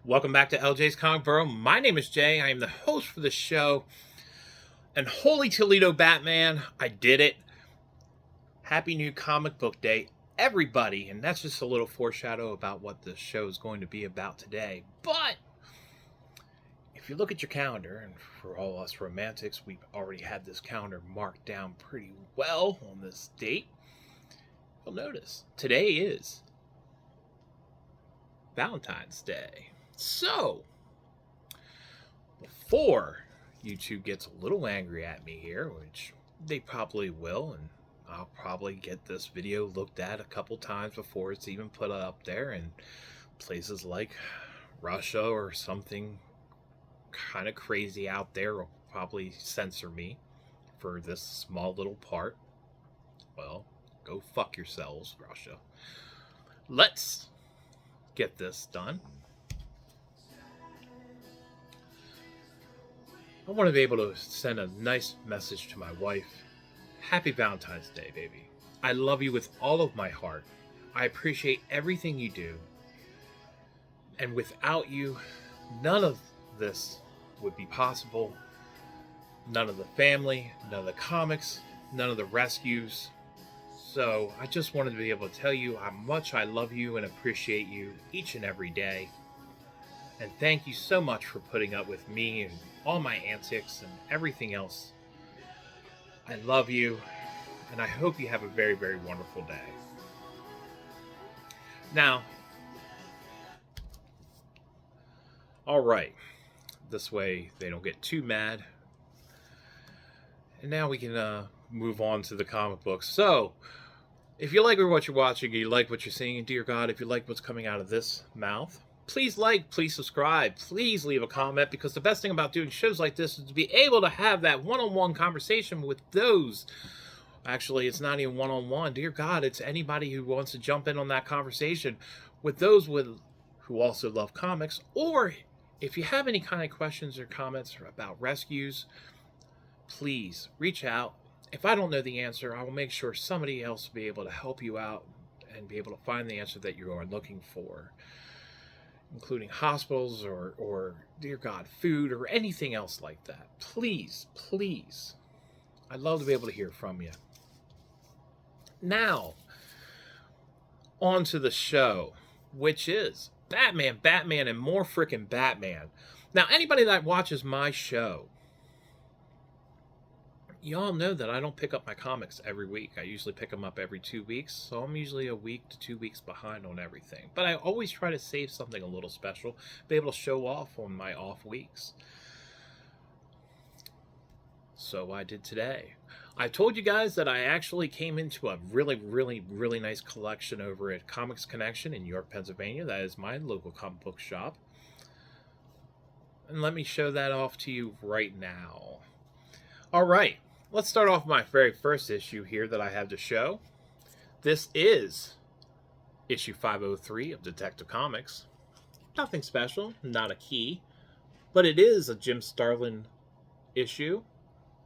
Welcome back to LJ's Comic Borough. My name is Jay. I am the host for the show. And holy Toledo Batman, I did it. Happy New Comic Book Day, everybody. And that's just a little foreshadow about what the show is going to be about today. But if you look at your calendar, and for all us romantics, we've already had this calendar marked down pretty well on this date. You'll notice today is Valentine's Day. So, before YouTube gets a little angry at me here, which they probably will, and I'll probably get this video looked at a couple times before it's even put up there, and places like Russia or something kind of crazy out there will probably censor me for this small little part. Well, go fuck yourselves, Russia. Let's get this done. I want to be able to send a nice message to my wife. Happy Valentine's Day, baby. I love you with all of my heart. I appreciate everything you do. And without you, none of this would be possible. None of the family, none of the comics, none of the rescues. So I just wanted to be able to tell you how much I love you and appreciate you each and every day. And thank you so much for putting up with me and all my antics and everything else. I love you, and I hope you have a very, very wonderful day. Now, all right, this way they don't get too mad. And now we can move on to the comic books. So, if you like what you're watching, you like what you're seeing, and dear God, if you like what's coming out of this mouth, please like, please subscribe, please leave a comment, because the best thing about doing shows like this is to be able to have that one-on-one conversation with those. Actually, it's not even one-on-one. Dear God, it's anybody who wants to jump in on that conversation with those who also love comics. Or if you have any kind of questions or comments about rescues, please reach out. If I don't know the answer, I will make sure somebody else will be able to help you out and be able to find the answer that you are looking for, including hospitals or dear God, food or anything else like that. Please, please. I'd love to be able to hear from you. Now, on to the show, which is Batman, and more freaking Batman. Now, anybody that watches my show, y'all know that I don't pick up my comics every week. I usually pick them up every 2 weeks, so I'm usually a week to 2 weeks behind on everything. But I always try to save something a little special, be able to show off on my off weeks. So I did today. I told you guys that I actually came into a really, really, really nice collection over at Comics Connection in York, Pennsylvania. That is my local comic book shop. And let me show that off to you right now. All right. Let's start off my very first issue here that I have to show. This is issue 503 of Detective Comics. Nothing special, not a key, but it is a Jim Starlin issue.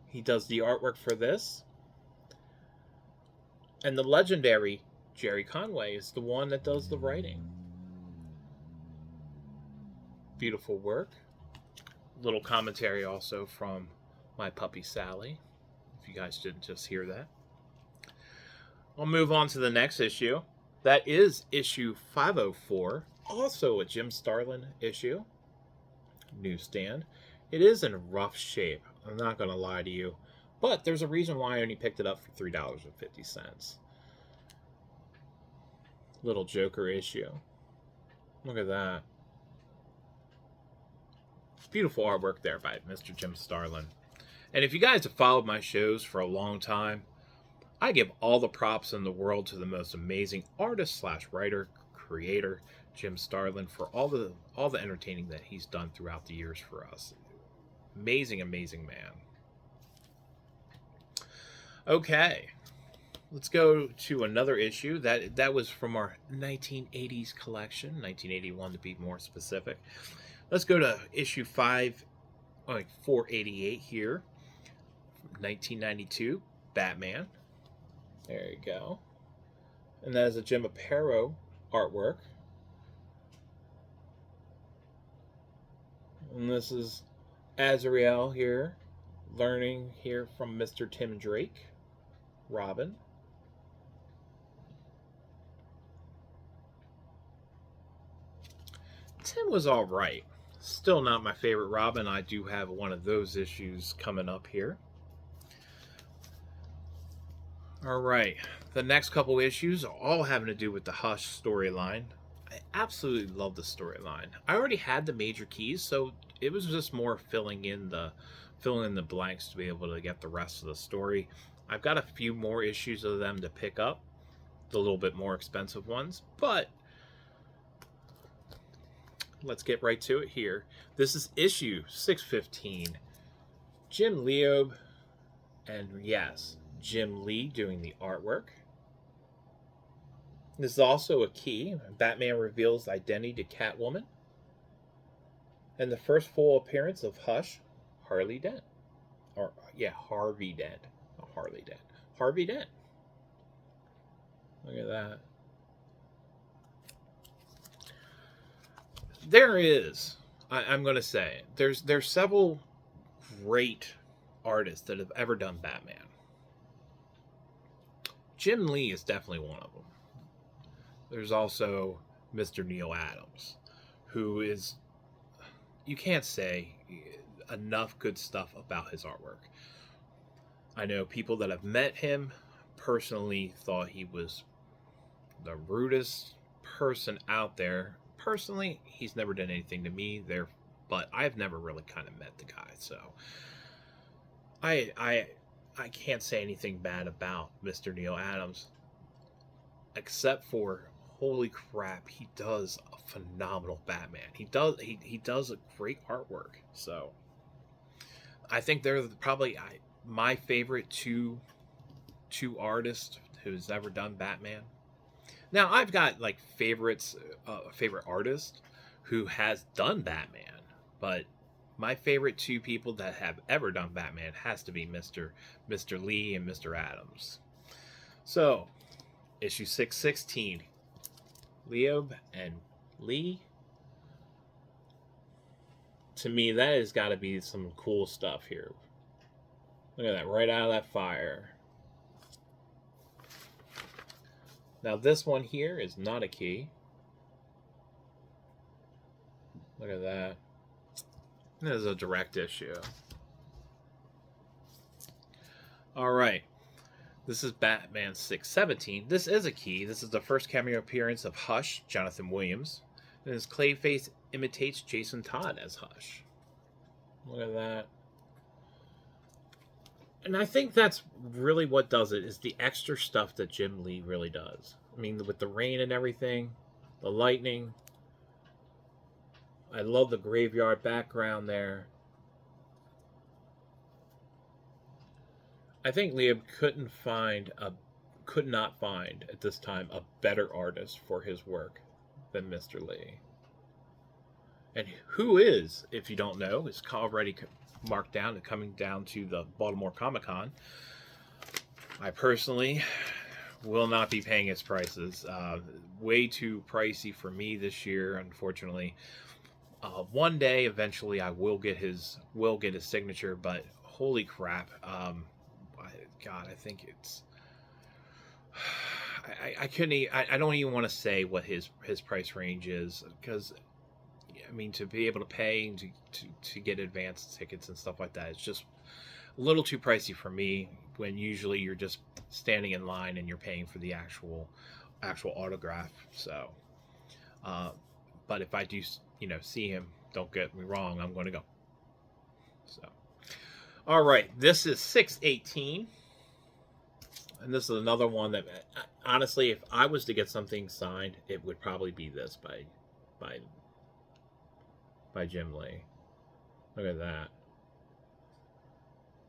He does the artwork for this. And the legendary Jerry Conway is the one that does the writing. Beautiful work. Little commentary also from my puppy Sally. You guys didn't just hear that. I'll move on to the next issue. That is issue 504, also a Jim Starlin issue. Newsstand. It is in rough shape, I'm not going to lie to you, but there's a reason why I only picked it up for $3.50. Little Joker issue. Look at that. Beautiful artwork there by Mr. Jim Starlin. And if you guys have followed my shows for a long time, I give all the props in the world to the most amazing artist / writer, creator, Jim Starlin, for all the entertaining that he's done throughout the years for us. Amazing, amazing man. Okay, let's go to another issue. That was from our 1980s collection, 1981 to be more specific. Let's go to issue 488 here. 1992, Batman. There you go. And that is a Jim Aparo artwork. And this is Azrael here, learning here from Mr. Tim Drake, Robin. Tim was alright. Still not my favorite Robin. I do have one of those issues coming up here. Alright, the next couple issues are all having to do with the Hush storyline. I absolutely love the storyline. I already had the major keys, so it was just more filling in the blanks to be able to get the rest of the story. I've got a few more issues of them to pick up, the little bit more expensive ones, but let's get right to it here. This is issue 615. Jim Leob, and yes, Jim Lee doing the artwork. This is also a key. Batman reveals identity to Catwoman. And the first full appearance of Hush, Harley Dent. Or, yeah, Harvey Dent. Not Harley Dent. Harvey Dent. Look at that. There is, I'm going to say, there's several great artists that have ever done Batman. Jim Lee is definitely one of them. There's also Mr. Neil Adams, who is, you can't say enough good stuff about his artwork. I know people that have met him personally thought he was the rudest person out there. Personally, he's never done anything to me there, but I've never really kind of met the guy, so I can't say anything bad about Mr. Neil Adams, except for, holy crap, he does a phenomenal Batman. He does a great artwork. So I think they're probably my favorite two artists who's ever done Batman. Now I've got like favorites, favorite artist who has done Batman, but my favorite two people that have ever done Batman has to be Mr. Lee and Mr. Adams. So, issue 616, Leob and Lee. To me, that has got to be some cool stuff here. Look at that, right out of that fire. Now this one here is not a key. Look at that. This is a direct issue. Alright. This is Batman 617. This is a key. This is the first cameo appearance of Hush, Jonathan Williams. And his Clayface imitates Jason Todd as Hush. Look at that. And I think that's really what does it, is the extra stuff that Jim Lee really does. I mean, with the rain and everything, the lightning. I love the graveyard background there. I think Liam could not find at this time a better artist for his work than Mr. Lee. And who is, if you don't know, is already marked down and coming down to the Baltimore Comic-Con. I personally will not be paying his prices. Way too pricey for me this year, unfortunately. One day, eventually, I will get his signature, but holy crap! God, I think it's. I couldn't. I don't even want to say what his price range is, because, I mean, to be able to pay to get advanced tickets and stuff like that, it's just a little too pricey for me. When usually you're just standing in line and you're paying for the actual autograph. So, but if I do, see him, don't get me wrong, I'm going to go. So, all right, this is 618. And this is another one that, honestly, if I was to get something signed, it would probably be this by Jim Lee. Look at that.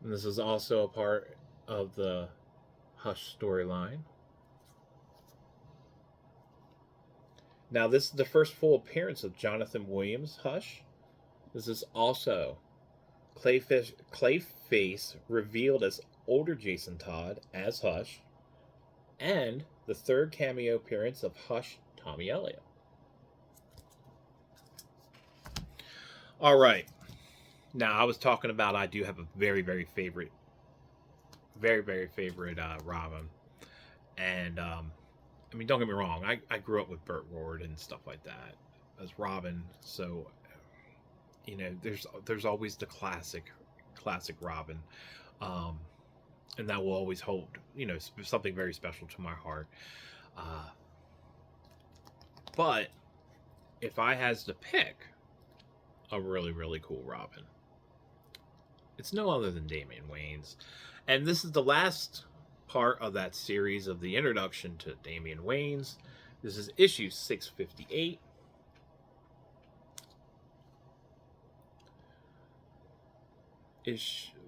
And this is also a part of the Hush storyline. Now, this is the first full appearance of Jonathan Williams' Hush. This is also Clayface revealed as older Jason Todd as Hush, and the third cameo appearance of Hush, Tommy Elliott. All right. Now, I was talking about I do have a very, very favorite Robin. And, I mean, don't get me wrong. I grew up with Burt Ward and stuff like that as Robin. So, there's always the classic Robin. Um, and that will always hold, something very special to my heart. Uh, but if I has to pick a really, really cool Robin, it's no other than Damian Wayne's. And this is the last part of that series of the introduction to Damian Wayne's. This is issue 658.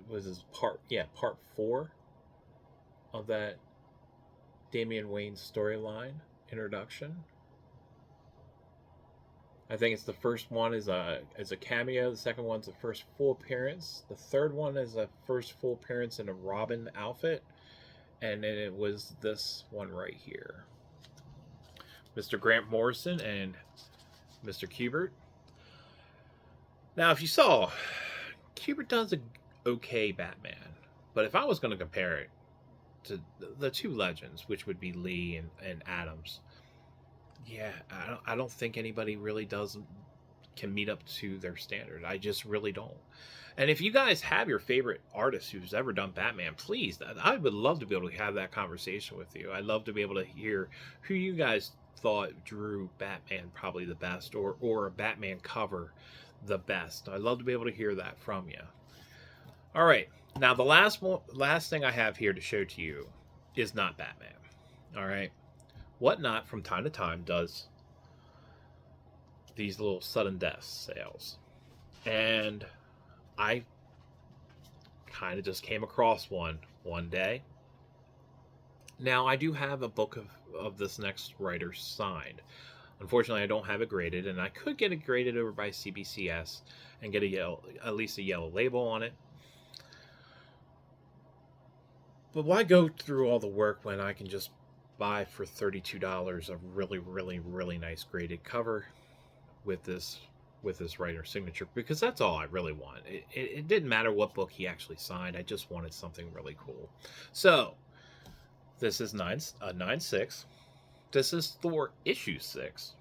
Was this part 4 of that Damian Wayne's storyline introduction. I think it's the first one is a cameo. The second one's the first full appearance. The third one is a first full appearance in a Robin outfit, and then it was this one right here. Mr. Grant Morrison and Mr. Kubert. Now, if you saw, Kubert does an okay Batman, but if I was going to compare it to the two legends, which would be Lee and Adams, yeah, I don't think anybody really can meet up to their standard. I just really don't. And if you guys have your favorite artist who's ever done Batman, please, I would love to be able to have that conversation with you. I'd love to be able to hear who you guys thought drew Batman probably the best, or a Batman cover the best. I'd love to be able to hear that from you. All right, now the last thing I have here to show to you is not Batman. All right. Whatnot from time to time does these little sudden death sales, and I kind of just came across one day. Now, I do have a book of this next writer signed. Unfortunately, I don't have it graded, and I could get it graded over by CBCS and get at least a yellow label on it. But why go through all the work when I can just buy for $32 a really, really, really nice graded cover with this writer's signature? Because that's all I really want. It didn't matter what book he actually signed. I just wanted something really cool. So this is 9/6. This is Thor issue 6.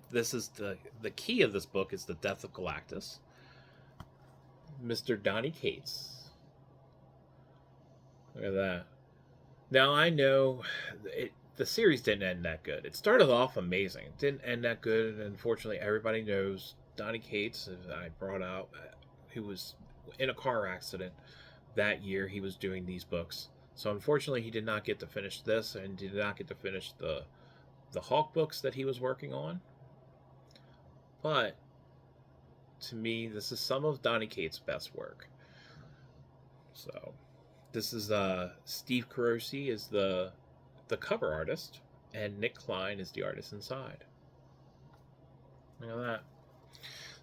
This is the key of this book is the death of Galactus. Mr. Donny Cates. Look at that. Now, I know the series didn't end that good. It started off amazing. It didn't end that good. And unfortunately, everybody knows Donny Cates, as I brought out, who was in a car accident that year. He was doing these books. So unfortunately, he did not get to finish this and did not get to finish the Hulk books that he was working on. But to me, this is some of Donny Cates' best work. So this is Steve Carosi is the cover artist, and Nick Klein is the artist inside. Look at that.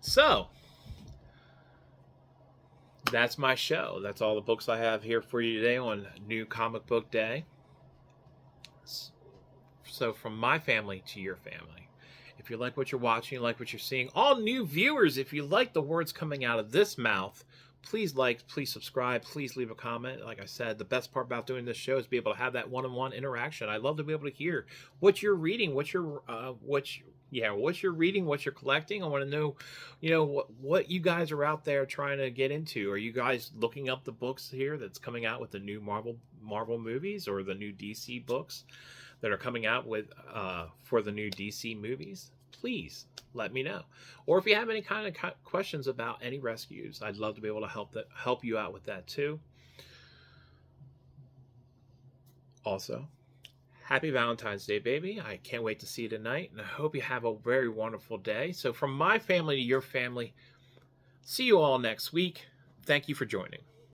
So that's my show. That's all the books I have here for you today on New Comic Book Day. So from my family to your family, if you like what you're watching, you like what you're seeing, all new viewers, if you like the words coming out of this mouth, please please subscribe, please leave a comment. Like I said, the best part about doing this show is be able to have that one-on-one interaction. I love to be able to hear what you're reading, what you're reading, what you're collecting. I want to know, what you guys are out there trying to get into. Are you guys looking up the books here that's coming out with the new Marvel movies, or the new DC books that are coming out with for the new DC movies? Please let me know. Or if you have any kind of questions about any rescues, I'd love to be able to help you out with that too. Also, happy Valentine's Day, baby. I can't wait to see you tonight, and I hope you have a very wonderful day. So from my family to your family, see you all next week. Thank you for joining.